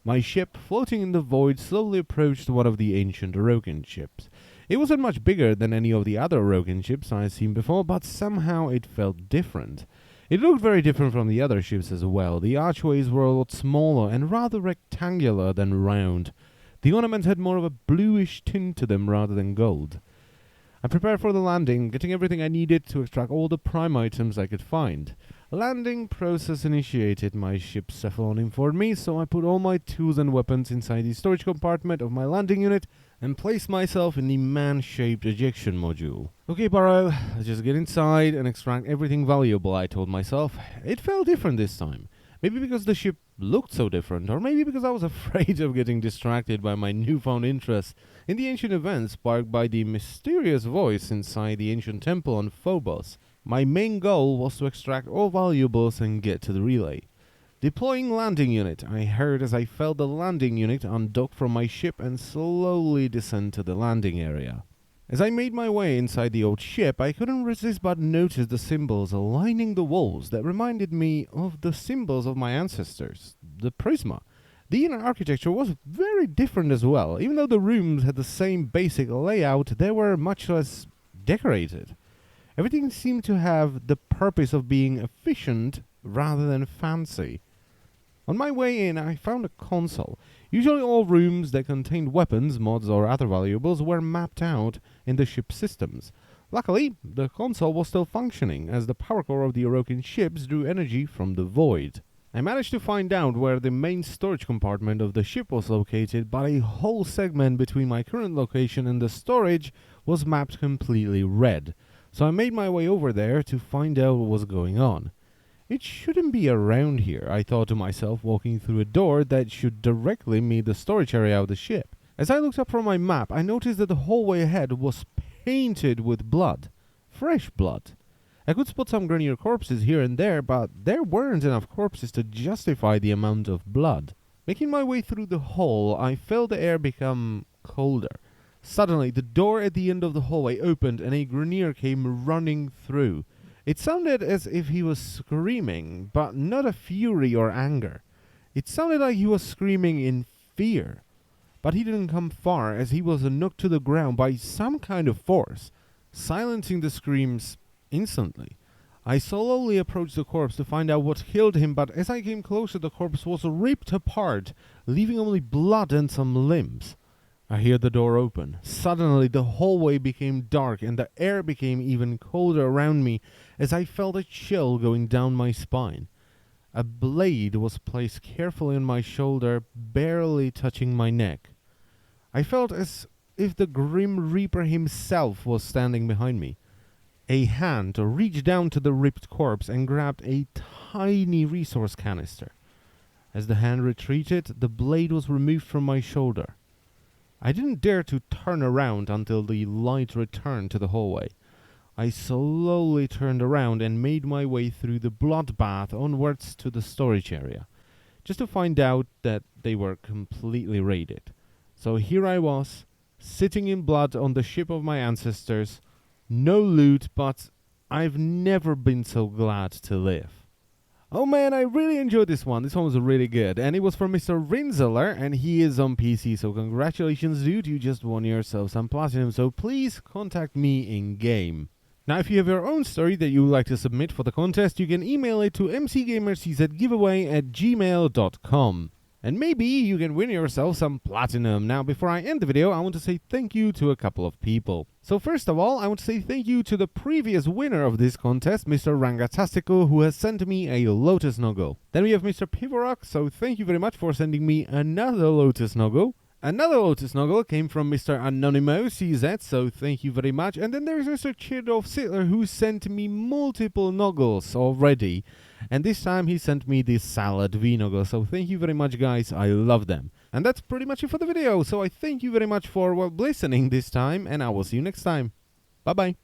My ship, floating in the void, slowly approached one of the ancient Orokin ships. It wasn't much bigger than any of the other Orokin ships I had seen before, but somehow it felt different. It looked very different from the other ships as well. The archways were a lot smaller and rather rectangular than round. The ornaments had more of a bluish tint to them rather than gold. I prepared for the landing, getting everything I needed to extract all the prime items I could find. A landing process initiated. My ship's cephalon informed me, so I put all my tools and weapons inside the storage compartment of my landing unit and placed myself in the man-shaped ejection module. Okay, Barrow, let's just get inside and extract everything valuable, I told myself. It felt different this time. Maybe because the ship looked so different, or maybe because I was afraid of getting distracted by my newfound interest in the ancient events sparked by the mysterious voice inside the ancient temple on Phobos. My main goal was to extract all valuables and get to the relay. Deploying landing unit, I heard as I felt the landing unit undock from my ship and slowly descend to the landing area. As I made my way inside the old ship, I couldn't resist but notice the symbols lining the walls that reminded me of the symbols of my ancestors, the prisma. The inner architecture was very different as well. Even though the rooms had the same basic layout, they were much less decorated. Everything seemed to have the purpose of being efficient rather than fancy. On my way in, I found a console. Usually all rooms that contained weapons, mods or other valuables were mapped out in the ship's systems. Luckily, the console was still functioning, as the power core of the Orokin ships drew energy from the void. I managed to find out where the main storage compartment of the ship was located, but a whole segment between my current location and the storage was mapped completely red. So I made my way over there to find out what was going on. It shouldn't be around here, I thought to myself, walking through a door that should directly meet the storage area of the ship. As I looked up from my map, I noticed that the hallway ahead was painted with blood. Fresh blood. I could spot some grenier corpses here and there, but there weren't enough corpses to justify the amount of blood. Making my way through the hall, I felt the air become colder. Suddenly, the door at the end of the hallway opened and a grenier came running through. It sounded as if he was screaming, but not a fury or anger. It sounded like he was screaming in fear. But he didn't come far, as he was knocked to the ground by some kind of force, silencing the screams instantly. I slowly approached the corpse to find out what killed him, but as I came closer, the corpse was ripped apart, leaving only blood and some limbs. I heard the door open. Suddenly, the hallway became dark and the air became even colder around me as I felt a chill going down my spine. A blade was placed carefully on my shoulder, barely touching my neck. I felt as if the Grim Reaper himself was standing behind me. A hand reached down to the ripped corpse and grabbed a tiny resource canister. As the hand retreated, the blade was removed from my shoulder. I didn't dare to turn around until the light returned to the hallway. I slowly turned around and made my way through the bloodbath onwards to the storage area, just to find out that they were completely raided. So here I was, sitting in blood on the ship of my ancestors. No loot, but I've never been so glad to live. Oh man, I really enjoyed this one. This one was really good. And it was from Mr. Rinzeler, and he is on PC. So congratulations, dude. You just won yourself some platinum. So please contact me in-game. Now, if you have your own story that you would like to submit for the contest, you can email it to MCGamerCZGiveaway@gmail.com. And maybe you can win yourself some platinum. Now, before I end the video, I want to say thank you to a couple of people. So first of all, I want to say thank you to the previous winner of this contest, Mr. Rangatastico, who has sent me a Lotus Noggle. Then we have Mr. Pivorok, so thank you very much for sending me another Lotus Noggle. Another Lotus Noggle came from Mr. Anonymous CZ, so thank you very much. And then there is Mr. Chirdov Sittler, who sent me multiple Noggles already. And this time he sent me the Salad V-Noggle, so thank you very much, guys. I love them. And that's pretty much it for the video, so I thank you very much for listening this time, and I will see you next time. Bye-bye.